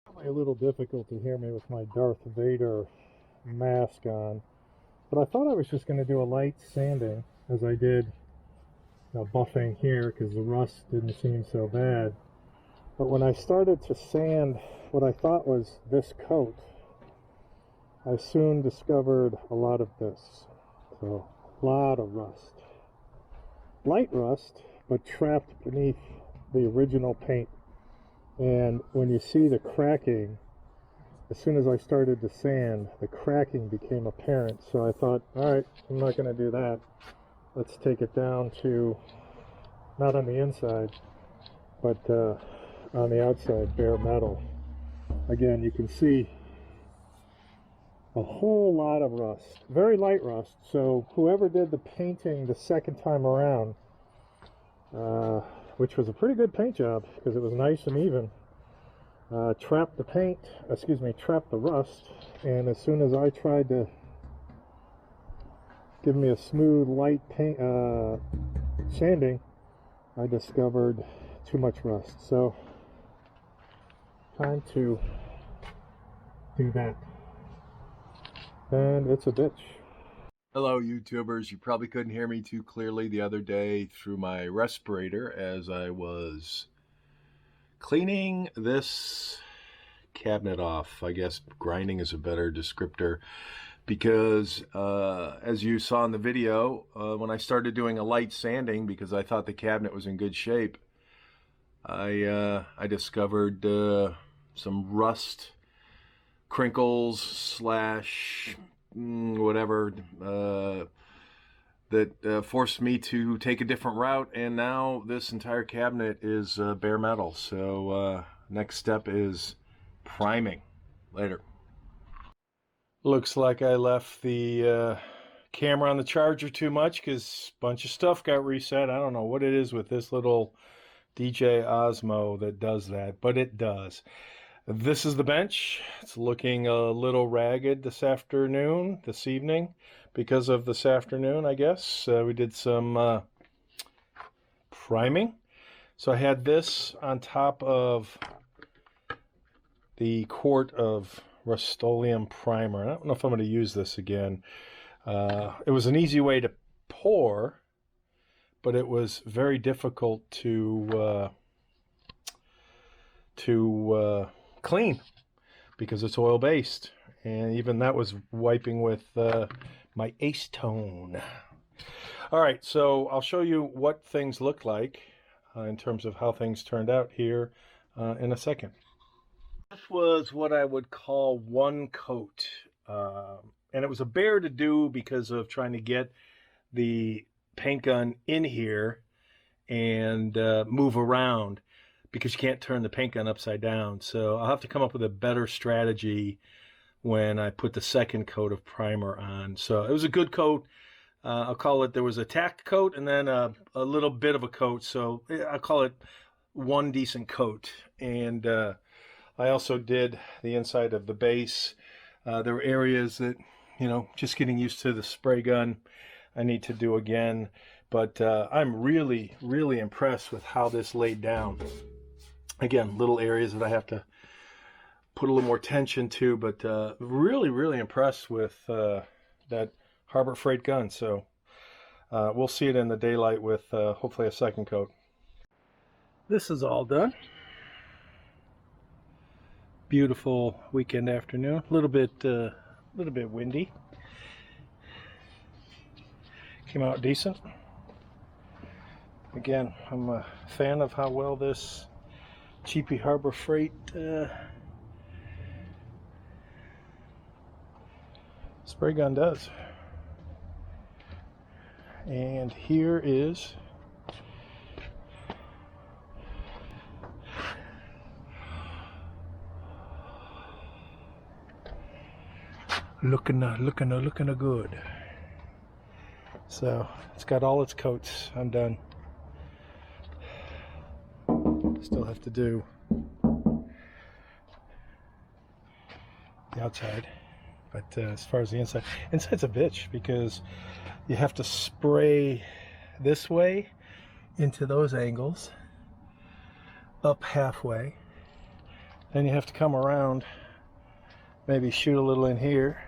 A little difficult to hear me with my Darth Vader mask on, but I thought I was just going to do a light sanding as I did buffing here because the rust didn't seem so bad. But when I started to sand what I thought was this coat, I soon discovered a lot of this. So, a lot of rust. Light rust, but trapped beneath the original paint. And when you see the cracking, as soon as I started to sand, the cracking became apparent. So I thought, all right, I'm not going to do that. Let's take it down to, not on the inside, but on the outside, bare metal. Again, you can see a whole lot of rust, very light rust. So whoever did the painting the second time around, which was a pretty good paint job because it was nice and even, trapped the rust. And as soon as I tried to give me a smooth light paint sanding, I discovered too much rust. So time to do that, and it's a bitch. Hello YouTubers, you probably couldn't hear me too clearly the other day through my respirator as I was cleaning this cabinet off. I guess grinding is a better descriptor because as you saw in the video, when I started doing a light sanding because I thought the cabinet was in good shape, I discovered some rust, crinkles slash whatever that forced me to take a different route, and now this entire cabinet is bare metal. So next step is priming. Later. Looks like I left the camera on the charger too much because a bunch of stuff got reset. I don't know what it is with this little DJ Osmo that does that, but it does. This is the bench. It's looking a little ragged this evening, because of this afternoon, I guess. We did some priming. So I had this on top of the quart of Rustoleum primer. I don't know if I'm going to use this again. It was an easy way to pour, but it was very difficult to clean because it's oil based, and even that was wiping with my Acetone. All right, so I'll show you what things look like in terms of how things turned out here in a second. This was what I would call one coat, and it was a bear to do because of trying to get the paint gun in here and move around, because you can't turn the paint gun upside down. So I'll have to come up with a better strategy when I put the second coat of primer on. So it was a good coat. I'll call it, there was a tack coat and then a little bit of a coat. So I'll call it one decent coat. And I also did the inside of the base. There were areas that, just getting used to the spray gun, I need to do again. But I'm really, really impressed with how this laid down. Again, little areas that I have to put a little more attention to, but really, really impressed with that Harbor Freight gun. So we'll see it in the daylight with hopefully a second coat. This is all done. Beautiful weekend afternoon. A little bit windy. Came out decent. Again, I'm a fan of how well this cheapie Harbor Freight spray gun does. And here is looking good. So it's got all its coats. I'm done. Still have to do the outside, but as far as the inside's a bitch because you have to spray this way into those angles, up halfway, Then you have to come around, maybe shoot a little in here.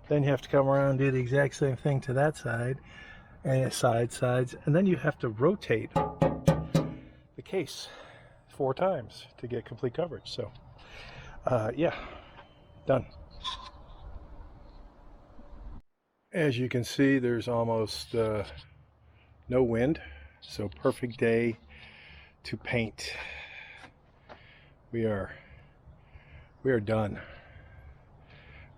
Then you have to come around and do the exact same thing to that side, and sides, and then you have to rotate the case 4 times to get complete coverage. So, yeah, done. As you can see, there's almost no wind, so perfect day to paint. We are done.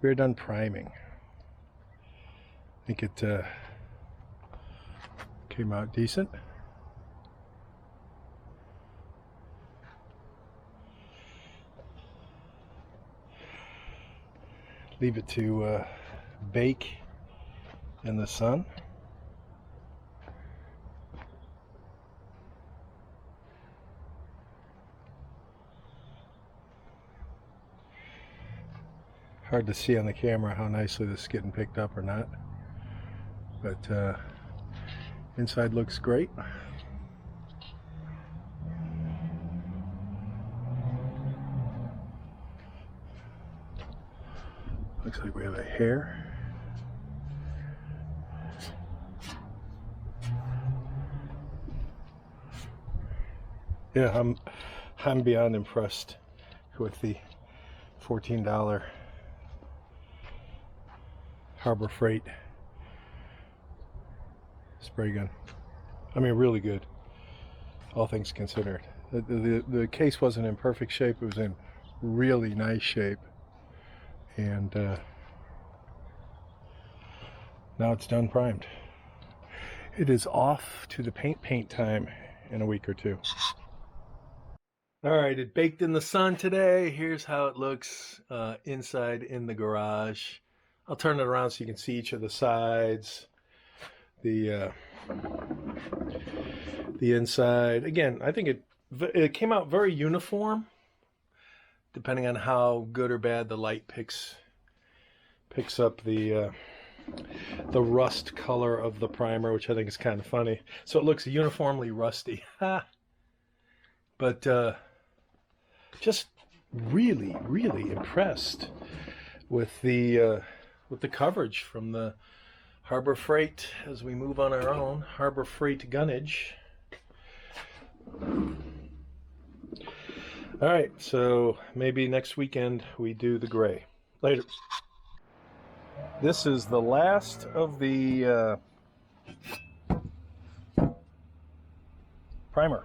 We are done priming. I think it came out decent. Leave it to bake in the sun. Hard to see on the camera how nicely this is getting picked up or not, but inside looks great. Looks like we have a hair. Yeah, I'm beyond impressed with the $14 Harbor Freight spray gun. I mean, really good, all things considered. The case wasn't in perfect shape. It was in really nice shape, and now it's done primed. It is off to the paint time in a week or 2. All right, it baked in the sun today. Here's how it looks inside in the garage. I'll turn it around so you can see each of the sides. The inside. Again, I think it came out very uniform, depending on how good or bad the light picks up the rust color of the primer, which I think is kind of funny. So it looks uniformly rusty. But just really, really impressed with the coverage from the Harbor Freight as we move on our own Harbor Freight gunnage. All right, so maybe next weekend we do the gray. Later. This is the last of the primer.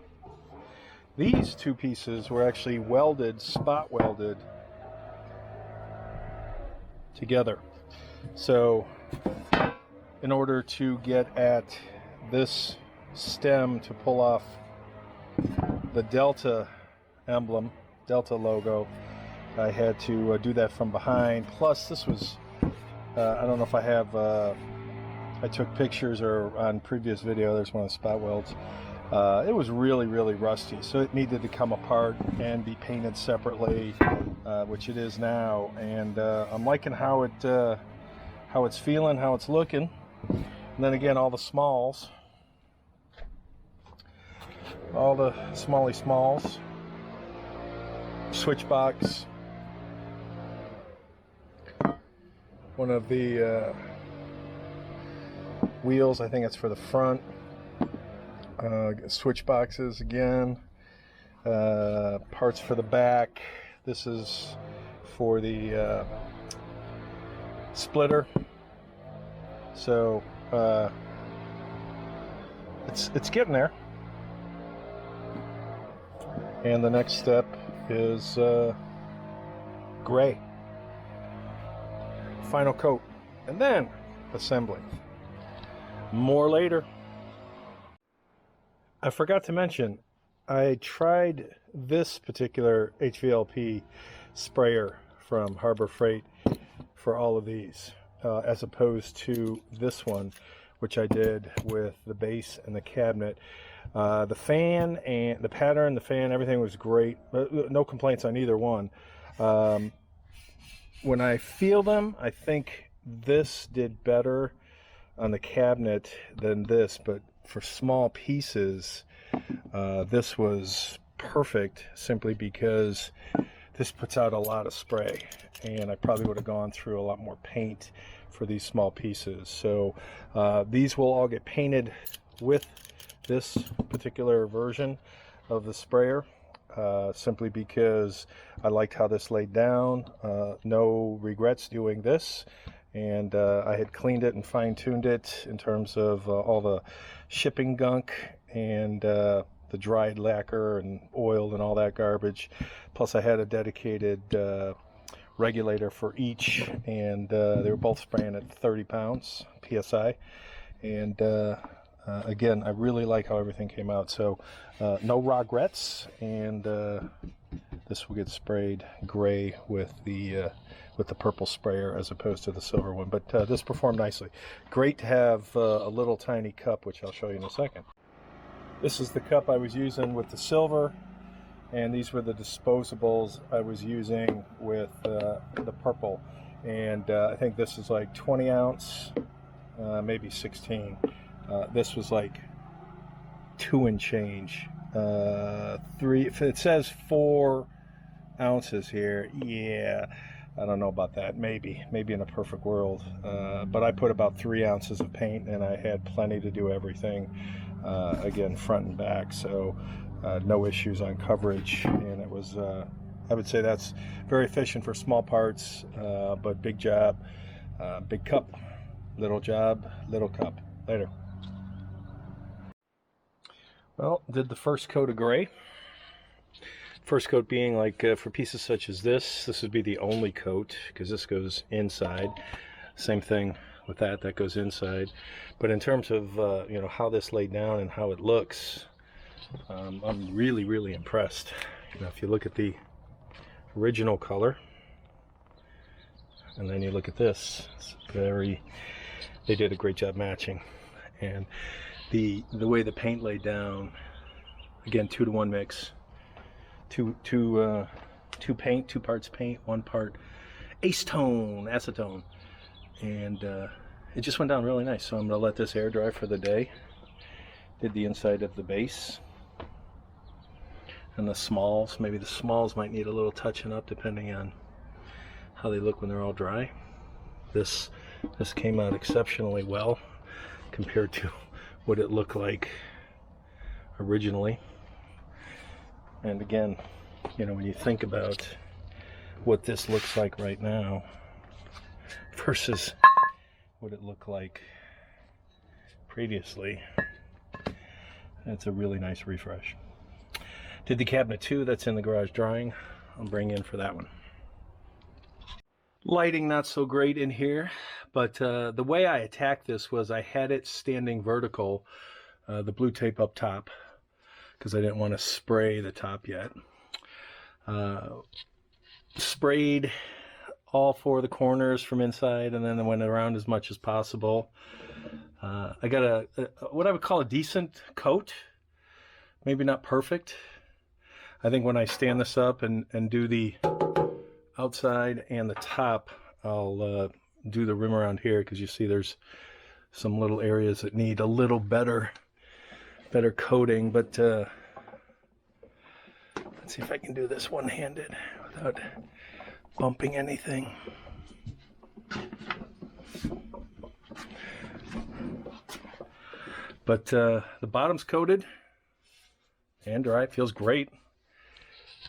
These 2 pieces were actually welded, spot welded together. So in order to get at this stem to pull off the Delta emblem, Delta logo, I had to do that from behind. Plus this was, I don't know if I have, I took pictures or on previous video, there's one of the spot welds. It was really, really rusty, so it needed to come apart and be painted separately, which it is now. And I'm liking how it's feeling, how it's looking. And then again, all the smalls, smalls, switch box, one of the wheels, I think it's for the front. Switch boxes again, parts for the back. This is for the splitter. So it's getting there. And the next step is gray. Final coat, and then assembly. More later. I forgot to mention, I tried this particular HVLP sprayer from Harbor Freight for all of these, as opposed to this one, which I did with the base and the cabinet. The fan and the pattern, the fan, everything was great. No complaints on either one. When I feel them, I think this did better on the cabinet than this, but for small pieces, this was perfect, simply because this puts out a lot of spray, and I probably would have gone through a lot more paint for these small pieces. So these will all get painted with this particular version of the sprayer, simply because I liked how this laid down. No regrets doing this, and I had cleaned it and fine-tuned it in terms of all the shipping gunk and the dried lacquer and oil and all that garbage. Plus I had a dedicated regulator for each, and they were both spraying at 30 pounds psi, and again, I really like how everything came out. So no regrets, and this will get sprayed gray with the purple sprayer as opposed to the silver one. But this performed nicely. Great to have a little tiny cup, which I'll show you in a second. This is the cup I was using with the silver, and these were the disposables I was using with the purple. And I think this is like 20 ounce, maybe 16. This was like 2 and change. 3. If it says 4 ounces here, yeah, I don't know about that. Maybe in a perfect world. But I put about 3 ounces of paint, and I had plenty to do everything. Again, front and back, so no issues on coverage, and it was I would say that's very efficient for small parts, but big job, big cup, little job, little cup. Later. Well, did the first coat of gray. First coat being like for pieces such as this would be the only coat, because this goes inside. Same thing with that goes inside. But in terms of you know, how this laid down and how it looks, I'm really impressed. You know, if you look at the original color, and then you look at this, it's they did a great job matching. And the way the paint laid down, again, 2-to-1 mix, two paint, 2 parts paint, 1 part acetone, and it just went down really nice. So I'm going to let this air dry for the day. Did the inside of the base and the smalls. Maybe the smalls might need a little touching up depending on how they look when they're all dry. This came out exceptionally well compared to what it looked like originally. And again, you know, when you think about what this looks like right now versus what it looked like previously, it's a really nice refresh. Did the cabinet too, that's in the garage drying. I'll bring in for that one. Lighting not so great in here, but the way I attacked this was I had it standing vertical, the blue tape up top, because I didn't want to spray the top yet. Sprayed all 4 of the corners from inside, and then I went around as much as possible. I got a what I would call a decent coat, maybe not perfect. I think when I stand this up and do the outside and the top, I'll do the rim around here, because you see there's some little areas that need a little better coating. But let's see if I can do this one-handed without bumping anything. But the bottom's coated and dry. It feels great.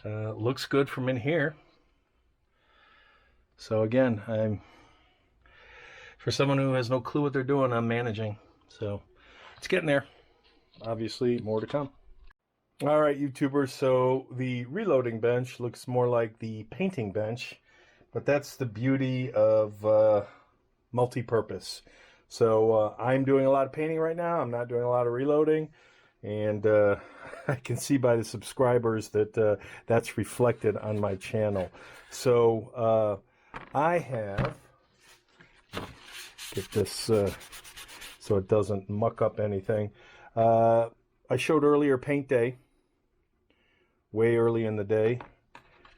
Looks good from in here. So again, for someone who has no clue what they're doing, I'm managing. So it's getting there. Obviously, more to come. All right, YouTubers, so the reloading bench looks more like the painting bench, but that's the beauty of multi-purpose. So I'm doing a lot of painting right now. I'm not doing a lot of reloading, and I can see by the subscribers that that's reflected on my channel. So I have, get this so it doesn't muck up anything. I showed earlier paint day, way early in the day,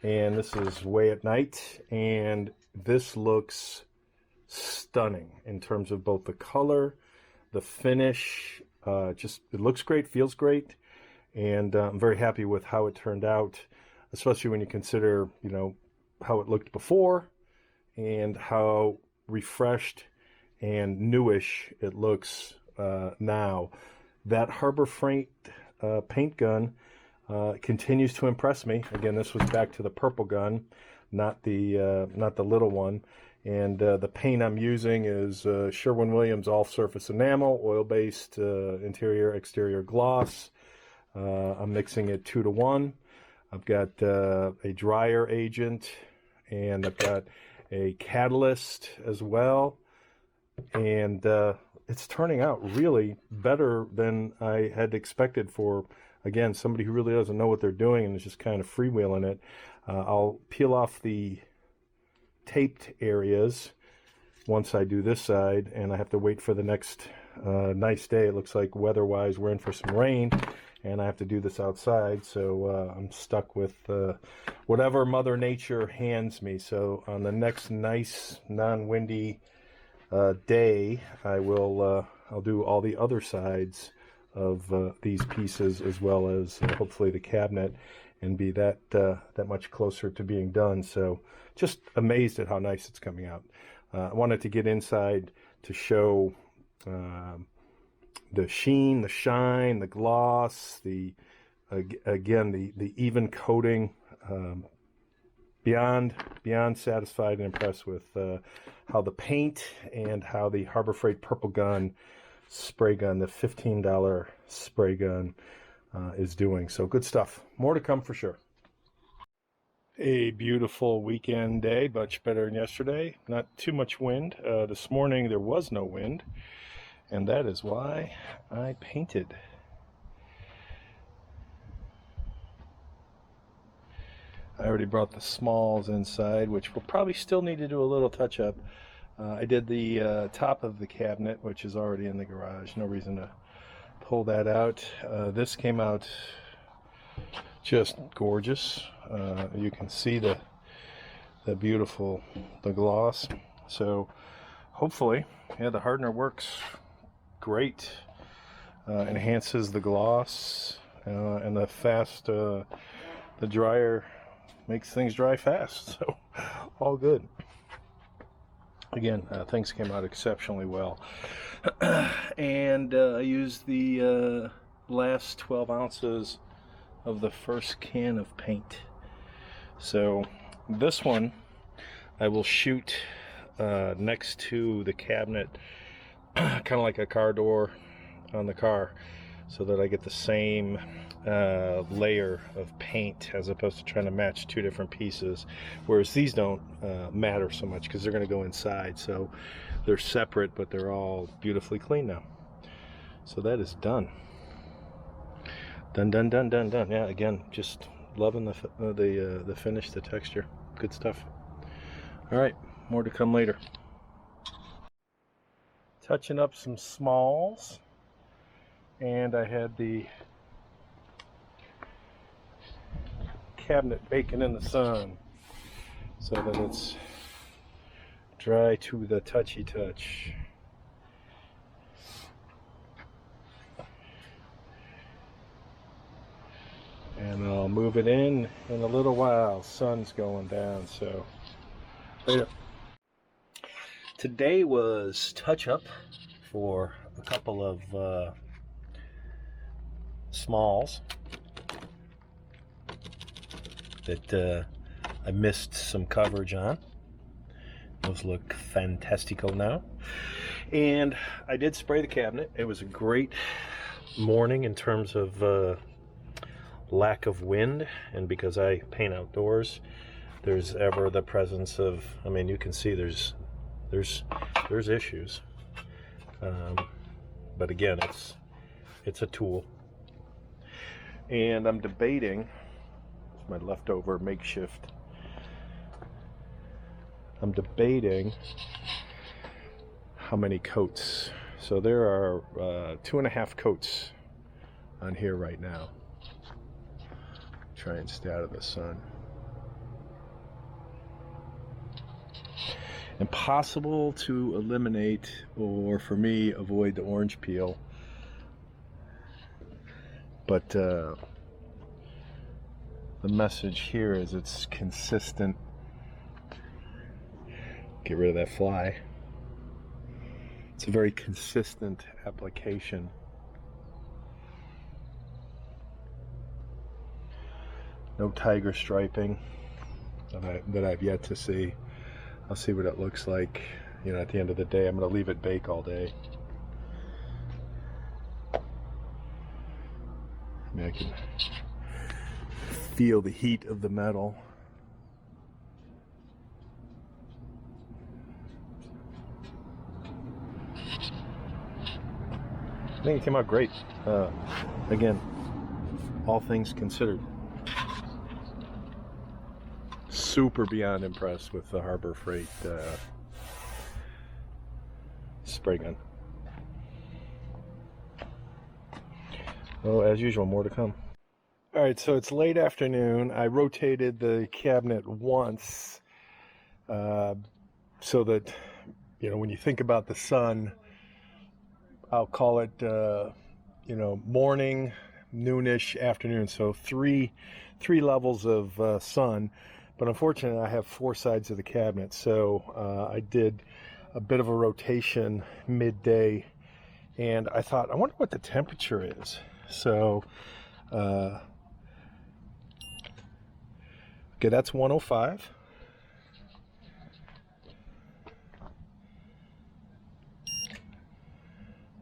and this is way at night, and this looks stunning in terms of both the color, the finish. Just, it looks great, feels great, and I'm very happy with how it turned out. especially when you consider, you know, how it looked before and how refreshed and newish it looks now. That Harbor Freight paint gun continues to impress me. Again, this was back to the purple gun, not the little one. And the paint I'm using is Sherwin-Williams all-surface enamel, oil-based interior exterior gloss. I'm mixing it 2 to 1. I've got a dryer agent, and I've got a catalyst as well. And it's turning out really better than I had expected for, again, somebody who really doesn't know what they're doing and is just kind of freewheeling it. I'll peel off the taped areas once I do this side, and I have to wait for the next nice day. It looks like weather-wise we're in for some rain, and I have to do this outside, so I'm stuck with whatever Mother Nature hands me. So on the next nice non-windy day, I'll do all the other sides of these pieces, as well as hopefully the cabinet, and be that much closer to being done. So just amazed at how nice it's coming out. I wanted to get inside to show the sheen, the shine, the gloss, again the even coating. Beyond satisfied and impressed with how the paint and how the Harbor Freight purple gun spray gun, the $15 spray gun, is doing. So good stuff. More to come for sure. A beautiful weekend day, much better than yesterday. Not too much wind. This morning there was no wind, and that is why I painted. I already brought the smalls inside, which will probably still need to do a little touch up. I did the top of the cabinet, which is already in the garage. No reason to pull that out. This came out just gorgeous. You can see the beautiful, the gloss. So hopefully, yeah, the hardener works great. Enhances the gloss, and the dryer makes things dry fast. So all good. Again, things came out exceptionally well. And I used the last 12 ounces of the first can of paint. So this one I will shoot next to the cabinet, kind of like a car door on the car, so that I get the same layer of paint, as opposed to trying to match two different pieces. Whereas these don't matter so much, because they're going to go inside, so they're separate, but they're all beautifully clean now. So that is done. Done. Yeah, again, just loving the finish, the texture. Good stuff. All right, more to come later. Touching up some smalls, and I had the cabinet baking in the sun so that it's dry to the touchy touch. And I'll move it in a little while. Sun's going down, so later. Today was touch up for a couple of smalls that I missed some coverage on. Those look fantastical now. And I did spray the cabinet. It was a great morning in terms of lack of wind, and because I paint outdoors, there's ever the presence of, I mean, you can see there's issues, but again, it's a tool. And I'm debating, it's my leftover makeshift, I'm debating how many coats. So there are 2.5 coats on here right now. Try and stay out of the sun. Impossible to eliminate, or for me, avoid the orange peel. But the message here is it's consistent. Get rid of that fly. It's a very consistent application. No tiger striping that I've yet to see. I'll see what it looks like. You know, at the end of the day, I'm going to leave it bake all day. I mean, I can feel the heat of the metal. I think it came out great. Again, all things considered. Super beyond impressed with the Harbor Freight spray gun. Oh, as usual, more to come. All right, so it's late afternoon. I rotated the cabinet once so that, you know, when you think about the sun, I'll call it, you know, morning, noonish, afternoon. So three levels of sun. But unfortunately, I have 4 sides of the cabinet, so I did a bit of a rotation midday, and I thought, I wonder what the temperature is. So, okay, that's 105.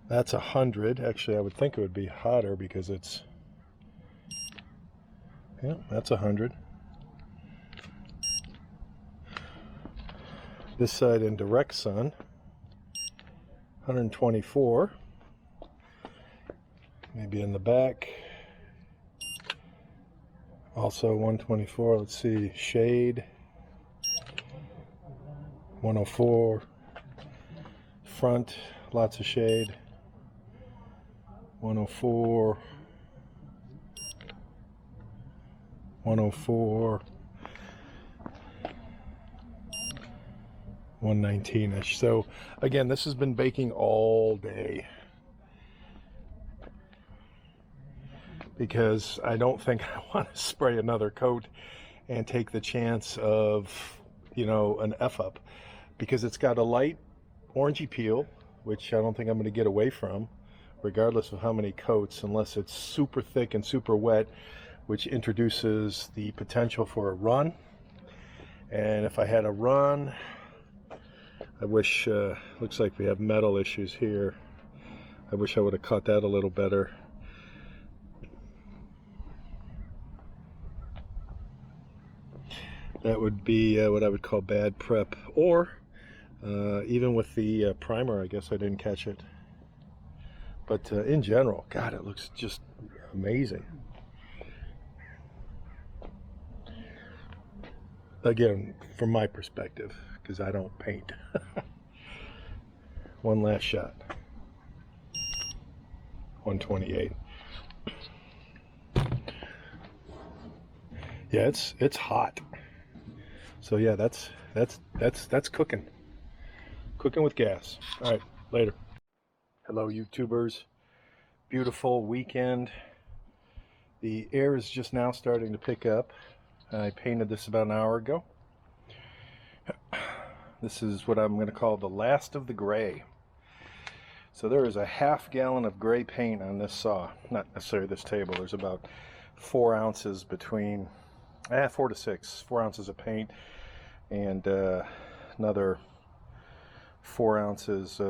That's 100. Actually, I would think it would be hotter because it's, yeah, that's 100. This side in direct sun, 124. Maybe in the back, also 124. Let's see, shade, 104. Front, lots of shade, 104, 104. 119-ish. So again, this has been baking all day because I don't think I want to spray another coat and take the chance of, you know, an F-up, because it's got a light orangey peel, which I don't think I'm going to get away from regardless of how many coats, unless it's super thick and super wet, which introduces the potential for a run. And if I had a run, I wish, looks like we have metal issues here. I wish I would have cut that a little better. That would be what I would call bad prep. Or even with the primer, I guess I didn't catch it. But in general, God, it looks just amazing. Again, from my perspective, because I don't paint. One last shot. 128. Yeah, it's hot. So yeah, that's cooking. Cooking with gas. All right, later. Hello, YouTubers. Beautiful weekend. The air is just now starting to pick up. I painted this about an hour ago. This is what I'm going to call the last of the gray. So there is a ½ gallon of gray paint on this saw. Not necessarily this table. There's about 4 ounces between, 4 to 6, 4 ounces of paint, and another 4 ounces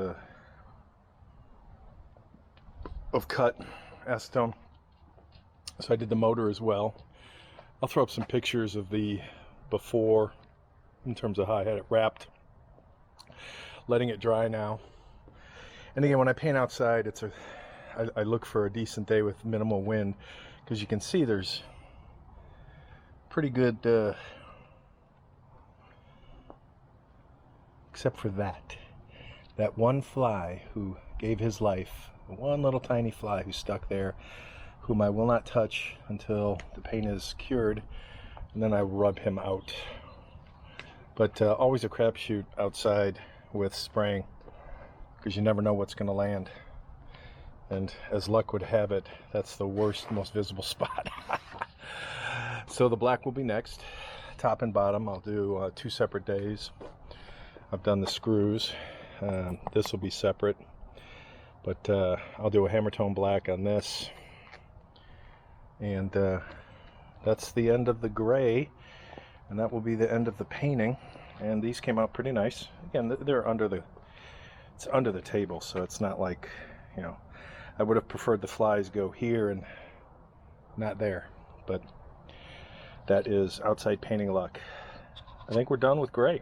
of cut acetone. So I did the motor as well. I'll throw up some pictures of the before in terms of how I had it wrapped. Letting it dry now. And again, when I paint outside, I look for a decent day with minimal wind, because you can see there's pretty good, except for that one fly who gave his life, one little tiny fly who stuck there, whom I will not touch until the paint is cured, and then I rub him out. But always a crapshoot outside with spraying, because you never know what's going to land. And as luck would have it, that's the worst, most visible spot. so the black will be next, top and bottom. I'll do 2 separate days. I've done the screws. This will be separate, but I'll do a hammer tone black on this, and that's the end of the gray, and that will be the end of the painting. And these came out pretty nice. Again, they're under the, it's under the table, so it's not like, you know, I would have preferred the flies go here and not there, but that is outside painting luck. I think we're done with gray.